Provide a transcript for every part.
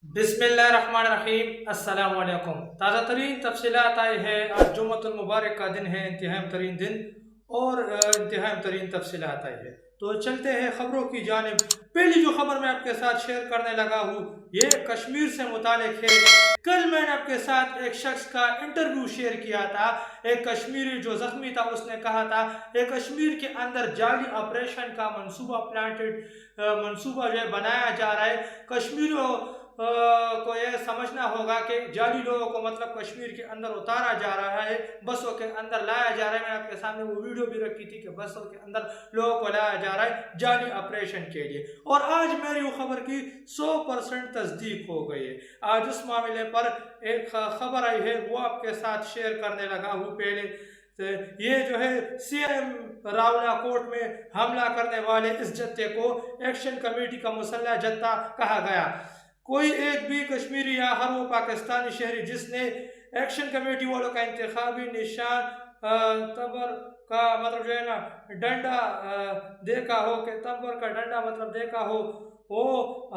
बिस्मिल्लाहिर्रहमानिर्रहीम अस्सलाम वालेकुम। ताज़ा तरीन तफसीलात आई है। आज जुम्मतुल मुबारक का दिन है, इंतहाई तरीन दिन और इंतहाई तरीन तफसीलात आई है। तो चलते हैं ख़बरों की जानिब। पहली जो ख़बर मैं आपके साथ शेयर करने लगा हूँ ये कश्मीर से मुतालिक है। कल मैंने आपके साथ एक शख्स का इंटरव्यू शेयर किया था। एक कश्मीरी जो ज़ख्मी था उसने कहा था एक कश्मीर के अंदर जाली ऑपरेशन का मंसूबा जो है बनाया जा रहा है। कश्मीरियों को यह समझना होगा कि जाली लोगों को मतलब कश्मीर के अंदर उतारा जा रहा है, बसों के अंदर लाया जा रहा है। मैंने आपके सामने वो वीडियो भी रखी थी कि बसों के अंदर लोगों को लाया जा रहा है जाली ऑपरेशन के लिए। और आज मेरी वो खबर की 100% तस्दीक हो गई है। आज उस मामले पर एक खबर आई है वो आपके साथ शेयर करने लगा हूँ। पहले ये जो है सीएम रावला कोर्ट में हमला करने वाले इस जत्थे को एक्शन कमेटी का मुसल्ला जत्था कहा गया। कोई एक भी कश्मीरी या हर वो पाकिस्तानी शहरी जिसने एक्शन कमेटी वालों का इंतखाबी निशान तबर का मतलब जो है ना डंडा देखा हो कि तबर का डंडा मतलब देखा हो वो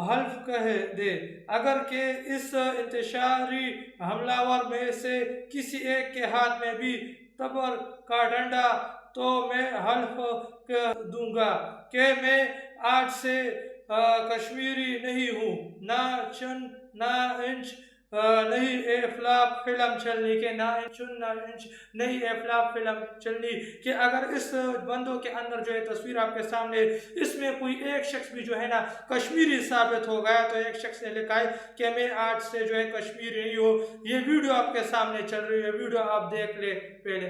हल्फ कह दे अगर के इस इंतशारी हमलावर में से किसी एक के हाथ में भी तबर का डंडा तो मैं हल्फ कह दूंगा कि मैं आज से कश्मीरी नहीं हूँ, ना चुन ना इंच नहीं ए फ्लॉप फिल्म चलनी के ना चुन ना इंच नहीं ए फ्लॉप फिल्म चलनी कि अगर इस बंदों के अंदर जो है तस्वीर आपके सामने इसमें कोई एक शख्स भी जो है ना कश्मीरी साबित हो गया तो एक शख्स ने लिखा है कि मैं आज से जो है कश्मीरी नहीं हूँ। ये वीडियो आपके सामने चल रही है, वीडियो आप देख ले पहले।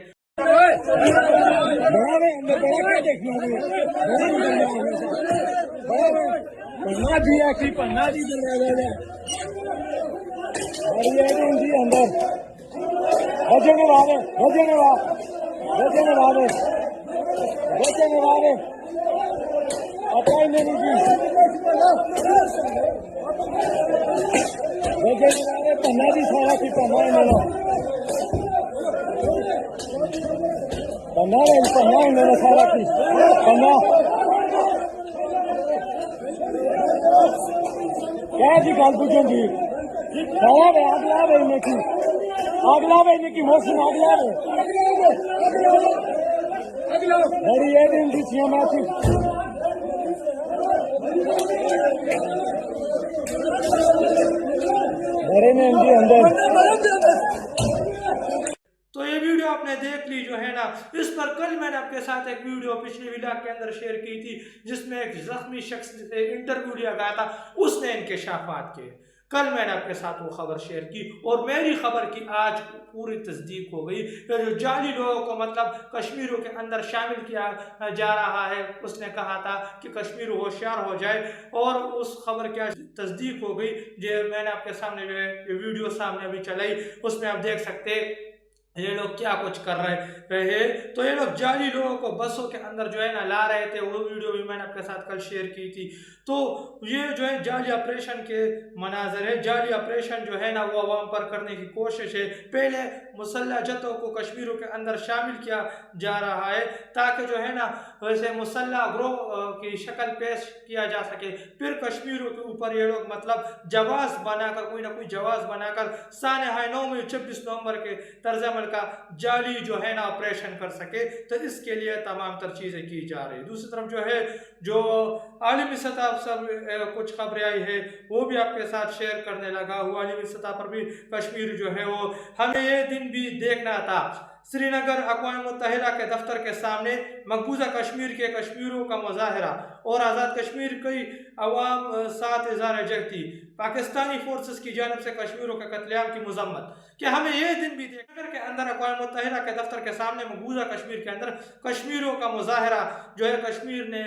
पन्ना जी आखी पन्ना जी अंदर वजन वाले वजन वजन वाले वजन वाले अपॉइंटमेंट की वजन वाले पन्ना जी सारा की पन्ना पन्ना सारा की पन्ना क्या जी गल पूछेंगी अगला वे की मोशन अगला बड़ी ये दिन की सीएम आती बड़े ने अंदर। तो ये वीडियो आपने देख ली जो है ना। इस पर कल मैंने आपके साथ एक वीडियो पिछले व्लॉग के अंदर शेयर की थी जिसमें एक जख्मी शख्स से इंटरव्यू लिया गया था, उसने इंकशाफात किए। कल मैंने आपके साथ वो खबर शेयर की और मेरी खबर की आज पूरी तस्दीक हो गई कि जो जाली लोगों को मतलब कश्मीरों के अंदर शामिल किया जा रहा है। उसने कहा था कि कश्मीर होशियार हो जाए और उस खबर की आज तस्दीक हो गई। जो मैंने आपके सामने जो है वीडियो सामने अभी चलाई उसमें आप देख सकते ये लोग क्या कुछ कर रहे तो ये लोग जाली लोगों को बसों के अंदर जो है ना ला रहे थे। वो वीडियो भी मैंने आपके साथ कल शेयर की थी। तो ये जो है जाली ऑपरेशन के मनाजर है। जाली ऑपरेशन जो है ना वो अवाम पर करने की कोशिश है। पहले मुसल्ला जत्थों को कश्मीरों के अंदर शामिल किया जा रहा है ताकि जो है ना वैसे मुसल्ला ग्रोह की शक्ल पेश किया जा सके। फिर कश्मीरों के ऊपर ये लोग मतलब जवाज बनाकर कोई ना कोई जवाज बनाकर साने हाय 9 में 26 नवंबर के तर्ज का जाली जो है ना ऑपरेशन कर सके। तो इसके लिए तमाम तर चीजें की जा रही है। दूसरी तरफ जो है जो आलमी सतह सब कुछ खबरें आई है वो भी आपके साथ शेयर करने लगा हूँ। आलमी सतह पर भी कश्मीर जो है वो हमें ये दिन भी देखना था। श्रीनगर अक़वाम मुत्तहिदा के दफ्तर के सामने मकबूजा कश्मीर के कश्मीरियों का मुजाहरा और आज़ाद कश्मीर की अवाम साथ इज़हार जगती पाकिस्तानी फोर्सेस की जानब से कश्मीरों के कत्लेआम की मजम्मत कि हमें यह दिन भी देखने के अंदर अक़वाम मुत्तहिदा के दफ्तर के सामने मकबूजा कश्मीर के अंदर कश्मीरियों का मुजाहरा जो है कश्मीर ने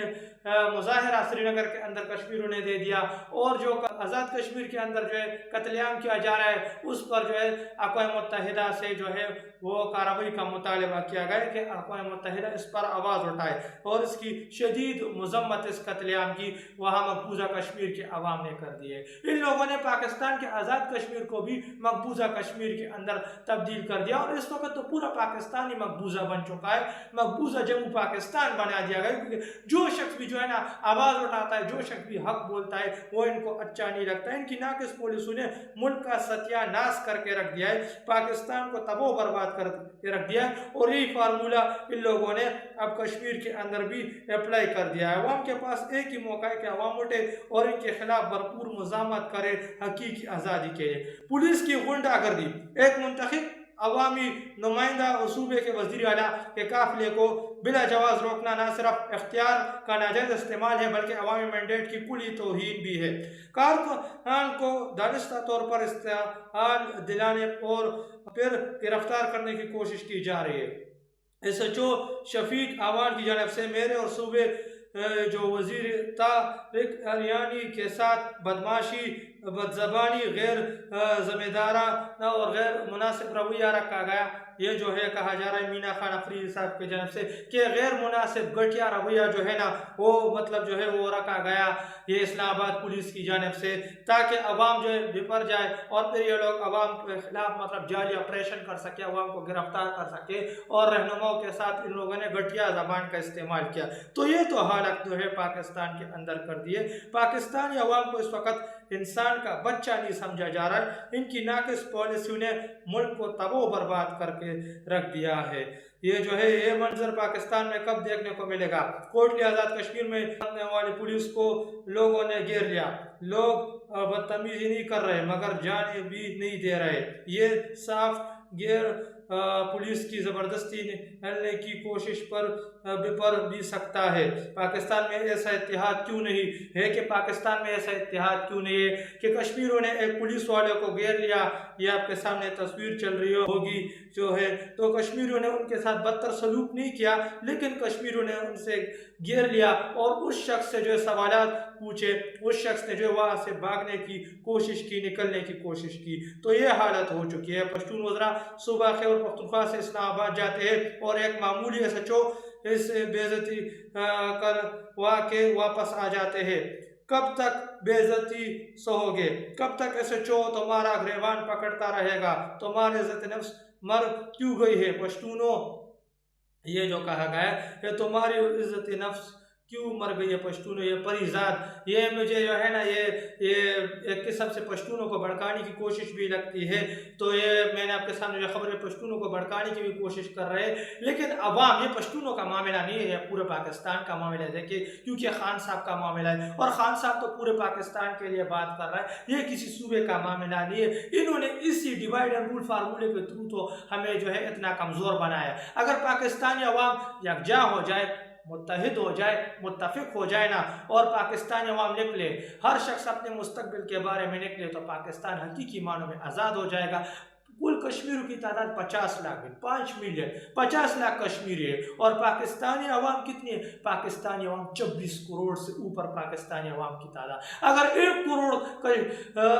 मुजाहरा श्रीनगर के अंदर कश्मीरों ने दे दिया और जो आज़ाद कश्मीर के अंदर जो है कत्लेआम किया जा रहा है उस पर जो है अक़वाम मुत्तहिदा से जो है वो कार्रवाई का मुतालबा किया गया कि अक़वाम मुत्तहिदा इस पर आवाज़ उठाए और इसकी शदीद मजम्मत इस कत्लेआम की वहाँ मकबूजा कश्मीर के अवाम ने कर दी है। इन लोगों ने पाकिस्तान के आज़ाद कश्मीर को भी मकबूजा कश्मीर के अंदर तब्दील कर दिया और इस वक्त तो पूरा पाकिस्तान ही मकबूजा बन चुका है। मकबूजा जम्मू पाकिस्तान बना दिया गया क्योंकि जो शख्स भी जो जो है ना आवाज़ उठाता है, जो शख्स भी हक बोलता है वो इनको अच्छा नहीं लगता। इनकी नाकिस पॉलिसी ने मुल्क का सत्यानाश करके रख दिया है, पाकिस्तान को तबाह बर्बाद करके रख दिया है। और यही फार्मूला इन लोगों ने अब कश्मीर के अंदर भी अप्लाई कर दिया है। अवाम के पास एक ही मौका है कि अवाम उठे और इनके खिलाफ भरपूर मुज़ामत करे हकीकी आज़ादी के लिए। पुलिस की गुंडागर्दी, एक मुंतखब अवामी नुमाइंदा और सूबे के वज़ीर आला के काफिले को बिला जवाज़ रोकना न सिर्फ इख्तियार का नाजायज़ इस्तेमाल है बल्कि अवामी मैंडेट की कुली तौहीन भी है। कारकुनान को दानिस्ता तौर पर इस्तेमाल दिलाने और फिर गिरफ्तार करने की कोशिश की जा रही है। SHO शफीक आवान की जानब से मेरे और सूबे जो वज़ीर तारिक अरियानी के साथ बदमाशी, बदज़बानी, गैर ज़िम्मेदाराना और गैर मुनासिब रवैया रखा गया। ये जो है कहा जा रहा है मीना खान अफरीदी साहब की जानब से कि गैर मुनासिब घटिया रवैया जो है ना वो मतलब जो है वो रखा गया ये इस्लामाबाद पुलिस की जानब से, ताकि अवाम जो है बिपर जाए और फिर ये लोग अवाम के खिलाफ मतलब जारी ऑपरेशन कर सके, अवाम को गिरफ्तार कर सके। और रहनुमाओं के साथ इन लोगों ने घटिया ज़बान का इस्तेमाल किया। तो ये तो हालत जो है पाकिस्तान के अंदर कर दिए। पाकिस्तानी अवाम को इस वक्त इंसान का बच्चा नहीं समझा जा रहा है। इनकी नाकिस पॉलिसी ने मुल्क को तबाह बर्बाद करके रख दिया है। ये जो है ये मंजर पाकिस्तान में कब देखने को मिलेगा? कोटली आज़ाद कश्मीर में आने वाली पुलिस को लोगों ने घेर लिया, लोग बदतमीजी नहीं कर रहे मगर जाने भी नहीं दे रहे। ये साफ गैर पुलिस की ज़बरदस्ती निकलने की कोशिश पर भी सकता है। पाकिस्तान में ऐसा इत्तेहाद क्यों नहीं है कि पाकिस्तान में ऐसा इत्तेहाद क्यों नहीं है कि कश्मीरियों ने एक पुलिस वाले को घेर लिया? ये आपके सामने तस्वीर चल रही होगी जो है, तो कश्मीरियों ने उनके साथ बदतर सलूक नहीं किया, लेकिन कश्मीरियों ने उनसे घेर लिया और उस शख्स से जो सवालात पूछे, उस शख्स ने जो वहाँ से भागने की कोशिश की, निकलने की कोशिश की। तो ये हालत हो चुकी है। पश्तून वज़रा सूबा खैबर पख्तूनख्वा से इस्लामाबाद जाते हैं और एक मामूली SHO इस बेइज्जती करवा के वापस आ जाते हैं। कब तक बेइज्जती सहोगे? कब तक SHO तुम्हारा गिरबान पकड़ता रहेगा? तुम्हारी इज्जत नफ्स मर क्यों गई है? पश्तूनों, ये जो कहा गया है तुम्हारी इज्जत नफ्स क्यों मर गई है पश्तूनों, ये परिजात, ये मुझे जो है ना ये एक किस्म से पश्तूनों को भड़काने की कोशिश भी लगती है। तो ये मैंने आपके सामने जो खबर है पश्तूनों को भड़काने की भी कोशिश कर रहे हैं, लेकिन अवाम, ये पश्तूनों का मामला नहीं है, पूरे पाकिस्तान का मामला है। देखिए, क्योंकि खान साहब का मामला है और खान साहब तो पूरे पाकिस्तान के लिए बात कर रहा है, ये किसी सूबे का मामला नहीं है। इन्होंने इसी डिवाइड एंड रूल फार्मूले के थ्रू तो हमें जो है इतना कमज़ोर बनाया। अगर पाकिस्तानी अवाम यकजा हो जाए, मुत्तहिद हो जाए, मुत्तफिक हो जाए ना, और पाकिस्तानी अवाम निकले, हर शख्स अपने मुस्तकबिल के बारे में निकले, तो पाकिस्तान हकीकी मानों में आज़ाद हो जाएगा। कुल कश्मीरियों की तादाद 50 लाख है, 5 मिलियन 50 लाख कश्मीरी है। और पाकिस्तानी अवाम कितनी है? पाकिस्तानी अवाम 24 करोड़ से ऊपर पाकिस्तानी अवाम की तादाद। अगर 1 करोड़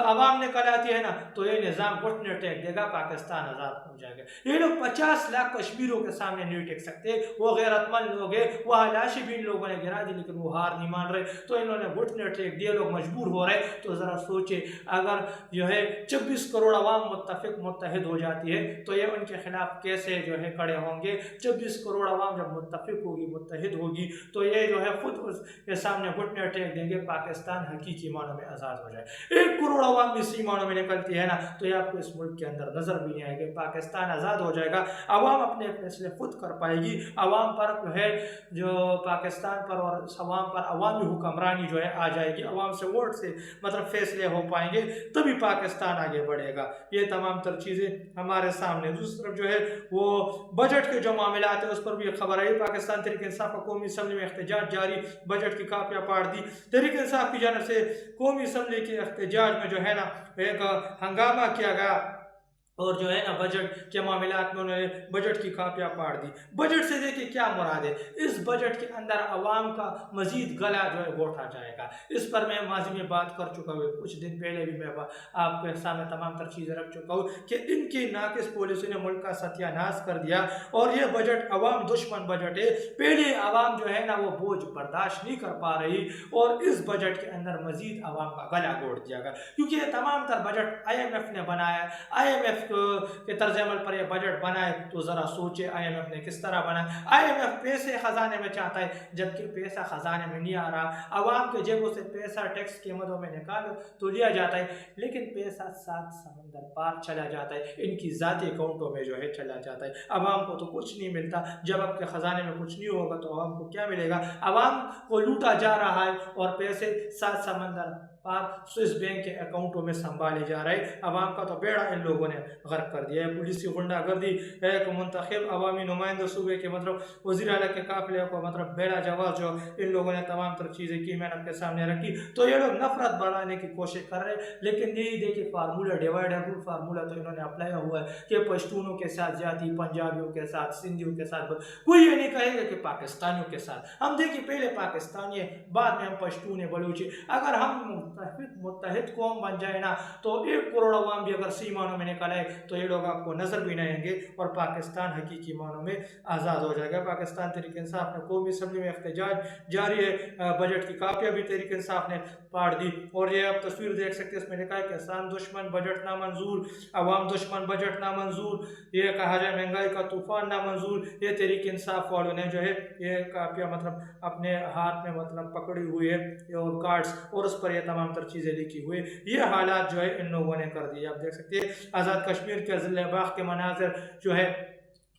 अवाम ने कराती है ना तो ये निज़ाम घुटने टेक देगा, पाकिस्तान आज़ाद हो जाएगा। ये लोग 50 लाख कश्मीरियों के सामने नहीं टेक सकते, वो गैरतमंद लोग हैं, वह लाशी भी इन लोगों ने गिरा दी लेकिन वो हार नहीं मान रहे, तो इन्होंने घुटने टेक दिए, लोग मजबूर हो रहे। तो ज़रा सोचे, अगर जो है 24 करोड़ अवाम मुत्तफिक हो जाती है तो ये उनके खिलाफ कैसे जो है खड़े होंगे। 24 करोड़ अवाम जब मुत्तफिक होगी, मुत्तहिद होगी, तो ये जो है खुद उसके सामने घुटने टेक देंगे, पाकिस्तान हकीकी मानों में आज़ाद हो जाए। 1 करोड़ अवाम इसी मानों में निकलती है ना तो ये आपको इस मुल्क के अंदर नज़र भी नहीं आएगी। पाकिस्तान आज़ाद हो जाएगा, अवाम अपने फैसले खुद कर पाएगी, अवाम पर जो है जो पाकिस्तान पर और अवाम पर अवामी हुक्मरानी जो है आ जाएगी, अवाम से वोट से मतलब फैसले हो पाएंगे, तभी पाकिस्तान आगे बढ़ेगा। ये तमाम तर चीज़ें हमारे सामने। दूसरी तरफ जो है वो बजट के जो मामले आते हैं उस पर भी खबर आई। पाकिस्तान तहरीक इंसाफ का कौमी असम्बली में एहतजाज जारी, बजट की कापियाँ फाड़ दी। तहरीक इंसाफ की जानब से कौमी असम्बली के एहतजाज में जो है ना एक हंगामा किया गया और जो है ना बजट के मामलात में उन्होंने बजट की कापियाँ फाड़ दी। बजट से देखिए क्या मुराद है, इस बजट के अंदर अवाम का मजीद गला जो है घोटा जाएगा। इस पर मैं माजी में बात कर चुका हूँ, कुछ दिन पहले भी मैं आपके सामने तमाम तर चीज़ें रख चुका हूँ कि इनकी नाकिस पॉलिसी ने मुल्क का सत्यानाश कर दिया और ये बजट अवाम दुश्मन बजट है। पहले अवाम जो है ना वो बोझ बर्दाश्त नहीं कर पा रही और इस बजट के अंदर मजीद अवाम का गला घोट दिया गया, क्योंकि ये तमाम तर बजट IMF ने बनाया। IMF के तर्ज अमल पर यह बजट बनाए तो ज़रा सोचे IMF ने किस तरह बनाया। IMF पैसे खजाने में चाहता है, जबकि पैसा खजाने में नहीं आ रहा। आवाम के जेबों से पैसा टैक्स की मदों में निकालो तो लिया जाता है, लेकिन पैसा 7 समंदर पार चला जाता है, इनकी ज़ाती अकाउंटों में जो है चला जाता है। आवाम को तो कुछ नहीं मिलता। जब आपके ख़जाने में कुछ नहीं होगा तो आवाम को क्या मिलेगा? आवाम को लूटा जा रहा है और पैसे 7 समंदर पार स्विस बैंक के अकाउंटों में संभाले जा रहे। आवाम का तो बेड़ा इन लोगों ने गर्क कर दिया है। पुलिस की गुंडागर्दी, एक मुंतखब अवामी नुमाइंदा सूबे के वज़ीर आला के काफिले को बेड़ा जवाब जो इन लोगों ने तमाम तर चीज़ें की, मैंने आपके सामने रखी। तो ये लोग नफरत बढ़ाने की कोशिश कर रहे हैं, लेकिन यही देखिए formula, divide and rule formula तो इन्होंने अप्लाई हुआ है कि पश्तूनों के साथ ज्यादा, पंजाबियों के साथ, सिंधियों के साथ। कोई ये नहीं कहेगा कि पाकिस्तानियों के साथ। हम देखिए पहले पाकिस्तानी है, बाद में हम पश्तून है, बलूची। अगर हम मुत्तहिद कौम बन जाए ना तो 1 करोड़ अवाम भी अगर सही मानों में निकल आए तो ये लोग आपको नजर भी नहीं आएंगे और पाकिस्तान हकीकी मानों में आज़ाद हो जाएगा। पाकिस्तान तहरीक इंसाफ ने कौमी असम्बली में एहतजाज जारी है, बजट की कापियाँ भी तहरीक इंसाफ ने पाड़ दी। और ये आप तस्वीर देख सकते हैं, इसमें लिखा है कि किसान दुश्मन बजट नामंजूर, अवाम दुश्मन बजट नामंजूर, ये कहा जाए महंगाई का तूफान नामंजूर। ये तहरीक इंसाफ वालों ने जो है ये कापियाँ अपने हाथ में पकड़ी हुई है और कार्ड्स, और उस पर ये तमाम तर चीज़ें लिखी हुई। ये हालात जो है इन लोगों ने कर दिए। आप देख सकते हैं आज़ाद कश्मीर के ज़िले बाग के मनाज़र जो है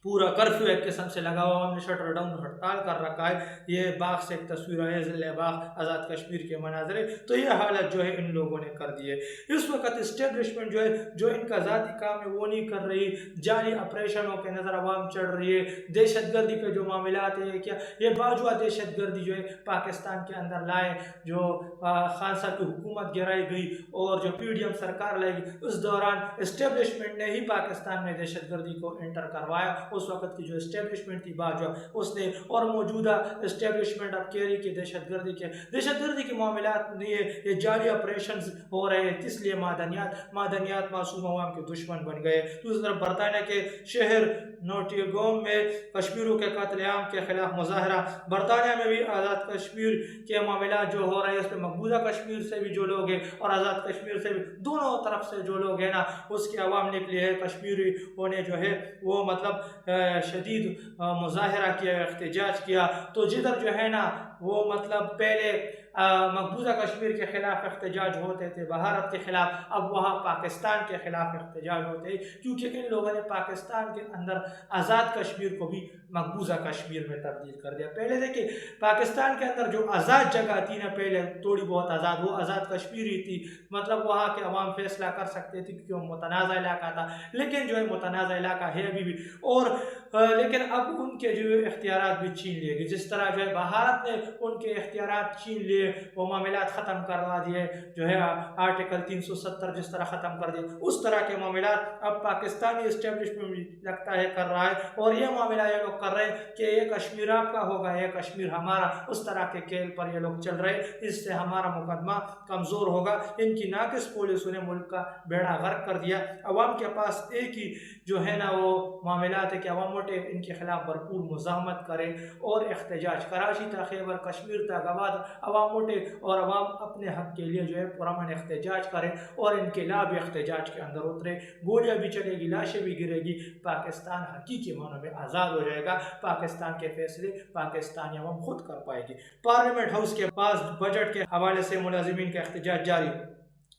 पूरा कर्फ्यू एक किस्म से लगा हुआ, हमने शटर डाउन हड़ताल कर रखा है। ये बाग से एक तस्वीर है, ज़िले बाग आज़ाद कश्मीर के मनाजरे। तो ये हालत जो है इन लोगों ने कर दी है। इस वक्त इस्टेब्लिशमेंट जो है, जो इनका ज़ाती काम है वो नहीं कर रही, जाली ऑपरेशनों के नज़र आवाम चढ़ रही है। दहशतगर्दी के जो मामलात है, क्या ये बाजुआ दहशतगर्दी जो है पाकिस्तान के अंदर लाए, जो खान साहब की हुकूमत गिराई गई और जो PDM सरकार लाएगी, उस दौरान इस्टेब्लिशमेंट ने ही पाकिस्तान में दहशतगर्दी को एंटर करवाया। उस वक्त की जो इस्टेब्लिशमेंट थी बाजवा उसने, और मौजूदा इस्टेब्लिशमेंट अब कह रही कि दहशतगर्दी के मामलात नहीं है, ये जाली ऑपरेशंस हो रहे हैं, इसलिए मादनियात मासूम अवाम के दुश्मन बन गए। दूसरी तरफ बरतानिया के शहर नोटिगोम में कश्मीरियों के कत्लेआम के खिलाफ मुजाहरा। बरतानिया में भी आज़ाद कश्मीर के मामला जो हो रहे हैं, उसमें मकबूजा कश्मीर से भी जो लोग हैं और आज़ाद कश्मीर से भी, दोनों तरफ से जो लोग हैं ना, उसके अवाम निकले हैं। कश्मीरी होने जो है वो शदीद मुजाहरा किया, एहतजाज किया। तो जिधर जो है ना वो पहले मकबूजा कश्मीर के खिलाफ एहतजाज होते थे, भारत के खिलाफ, अब वहाँ पाकिस्तान के खिलाफ एहतजाज होते हैं, क्योंकि इन लोगों ने पाकिस्तान के अंदर आज़ाद कश्मीर को भी मकबूजा कश्मीर में तब्दील कर दिया। पहले देखिए पाकिस्तान के अंदर जो आज़ाद जगह थी ना, पहले थोड़ी बहुत आज़ाद, वो आज़ाद कश्मीर ही थी। वहाँ के अवाम फैसला कर सकते थे क्योंकि वो मुतनाज़ा इलाका था, लेकिन जो है मुतनाज़ा इलाका है अभी भी। और लेकिन अब उनके जो इख्तियारात भी छीन लिए गए। जिस तरह जो है भारत ने उनके इख्तियारात छीन लिए, वो मामलात ख़त्म करवा दिए, जो है आर्टिकल 370 जिस तरह ख़त्म कर दिए, उस तरह के मामलात अब पाकिस्तानी इस्टेब्लिशमेंट भी लगता है कर रहा है। और ये मामला ये लोग कर रहे हैं कि ये कश्मीर आपका होगा, ये कश्मीर हमारा, उस तरह के खेल पर ये लोग चल रहे हैं। इससे हमारा मुकदमा कमज़ोर होगा। इनकी नाकिस पुलिस ने मुल्क का बेड़ा गर्क कर दिया। अवाम के पास एक ही जो है ना वो मामलात है कि अवाम मोटे इनके खिलाफ भरपूर मुज़ाहमत करें और एहतजाज। कराची था, खैबर कश्मीर था, गवाद, अवाम मोटे और अवाम अपने हक के लिए जो है पुरअमन एहतजाज करें और इनके लाभ एहतजाज के अंदर उतरे। गोलियाँ भी चलेगी, लाशें भी गिरेगी, पाकिस्तान हकीकी मानों में आज़ाद हो जाएगा। पाकिस्तान के फैसले पाकिस्तानी अवाम खुद कर पाएगी। पार्लियामेंट हाउस के पास बजट के हवाले से मुलाजिमीन का एहतजाज जारी।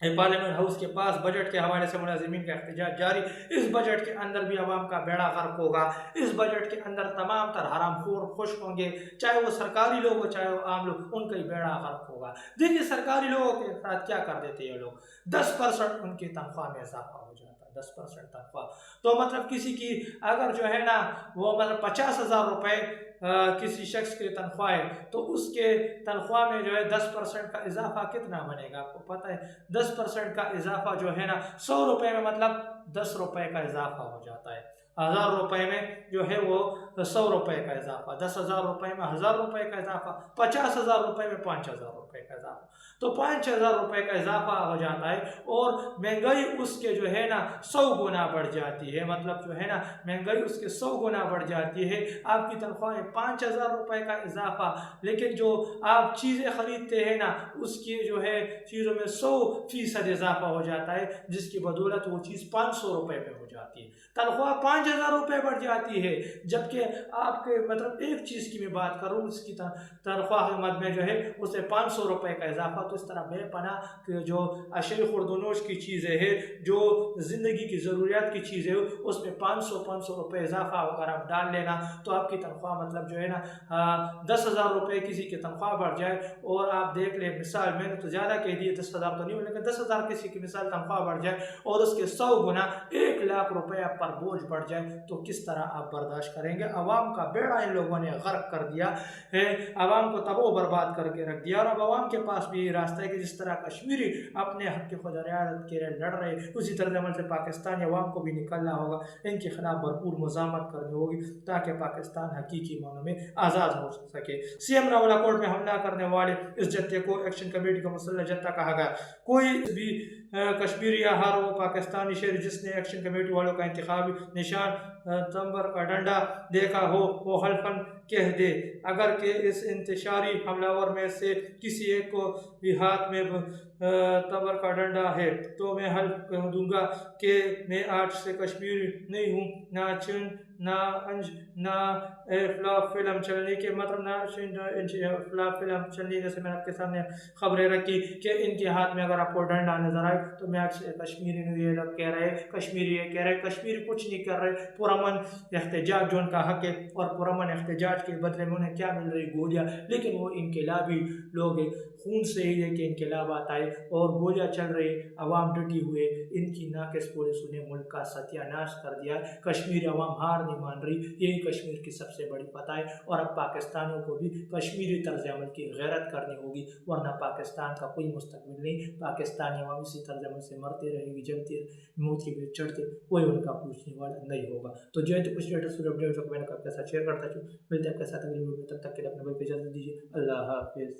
पार्लियामेंट हाउस के पास बजट के हवाले से मुलाजिमीन का एहतजाज जारी। इस बजट के अंदर भी अवाम का बेड़ा गर्क होगा। इस बजट के अंदर तमाम तर हरामखोर खुश होंगे, चाहे वो सरकारी लोग हो चाहे वो आम लोग, उनका ही बेड़ा गर्क होगा। देखिए सरकारी लोगों के साथ क्या कर देते हैं ये लोग, 10% उनकी तनख्वाह में इजाफा हो जाता है। 10% तनख्वाह तो किसी की अगर जो है ना वो 50,000 रुपये किसी शख्स की तनख्वाह है, तो उसके तनख्वाह में जो है 10% का इजाफा कितना बनेगा आपको पता है? 10% का इजाफा जो है ना 100 रुपये में 10 रुपये का इजाफा हो जाता है। 1000 रुपए में जो है वो 100 रुपए का इजाफा, 10,000 रुपए में 1000 रुपए का इजाफा, 50,000 रुपए में 5,000 रुपए का इजाफा, तो 5,000 रुपए का इजाफा हो जाता है और महंगाई उसके जो है ना 100 गुना बढ़ जाती है। मतलब जो है ना महंगाई उसके 100 गुना बढ़ जाती है। आपकी तनख्वाह में 5,000 रुपए का इजाफा, लेकिन जो आप चीज़ें खरीदते हैं ना उसकी जो है चीज़ों में 100% इजाफा हो जाता है, जिसकी बदौलत वो चीज़ 500 रुपए में हो जाती है। तनख्वाह 5,000 रुपए बढ़ जाती है, जबकि आपके मतलब एक चीज़ की मैं बात करूँ उसकी तनख्वाह के मद में जो है उसे 500 रुपए का इजाफा। तो इस तरह बेपनाह जो अशय खुर्दनोश की चीज़ें हैं, जो ज़िंदगी की ज़रूरियात की चीज़ें हो, उसमें 500 रुपए इजाफा अगर आप डाल लेना तो आपकी तनख्वाह मतलब जो है ना 10,000 रुपए किसी की तनख्वाह बढ़ जाए और आप देख ले मिसाल, मैंने तो ज़्यादा कह दी 10,000 तो नहीं, लेकिन 10,000 किसी की मिसाल तनख्वाह बढ़ जाए और उसके 100 गुना 1 लाख रुपए आप पर बोझ बढ़ जाए तो किस तरह आप बर्दाश्त करेंगे। अवाम का बेड़ा इन लोगों ने गर्क कर दिया है, अवाम को तबाह बर्बाद करके रख दिया। और अब अवाम के पास भी यही रास्ता है कि जिस तरह कश्मीरी अपने हक की खुद रियायत के लिए लड़ रहे, उसी तरह अमल से पाकिस्तानी अवाम को भी निकलना होगा, इनके खिलाफ भरपूर मुज़ामत करनी होगी ताकि पाकिस्तान हकीकी मानों में आज़ाद हो सके। सीएम रावलाकोट में हमला करने वाले इस जत्थे को एक्शन कमेटी का मुसल्लह जत्था कहा गया। कोई भी कश्मीरी या हर वो पाकिस्तानी शहरी जिसने एक्शन कमेटी वालों का इंतखाबी निशान तंबर का डंडा देखा हो वो हल्फन कह दे, अगर के इस इंतशारी हमलावर में से किसी एक को भी हाथ में तंबर का डंडा है तो मैं हल्फ कह दूंगा कि मैं आज से कश्मीरी नहीं हूँ, ना चिन ना अंज ना फ्लॉप फिल्म चलने के मतलब ना फ्लॉप फिल्म चलने। जैसे मैंने आपके सामने खबरें रखी कि इनके हाथ में अगर आपको डंडा नजर आए तो मैं आज से कश्मीरी नहीं, ये लोग कह रहे कश्मीरी ये कह रहे कश्मीरी कुछ नहीं कर रहे, पुरअमन एहतजाज जो उनका हक है और पुरअमन एहतजाज के बदले में उन्हें क्या मिल रही गोलियाँ, लेकिन वो इनकलाबी लोग खून से ही है कि इनकलाबात आए और गोलियाँ चल रही, अवाम डटी हुए, इनकी नाकिस पुलिस ने मुल्क का सत्यानाश कर दिया। कश्मीरी अवाम हार नहीं मान रही, यही कश्मीर की सबसे बड़ी फतह है और अब पाकिस्तानियों को भी कश्मीरी तर्ज अमल की गैरत करनी होगी, वरना पाकिस्तान का कोई मुस्तकबिल नहीं। पाकिस्तानी अवाम इसी तर्ज अमल से मरते रहेगी, जलते मौत की भी चढ़ते, कोई उनका पूछने वाला नहीं होगा। तो जो है तो कुछ लेटेस्ट अपडेट मैंने आपके साथ शेयर करता हूँ, मिलते हैं आपके साथ अगली वीडियो में, तब तक के लिए अपने भाई को इजाज़त दीजिए। अल्लाह हाफिज़।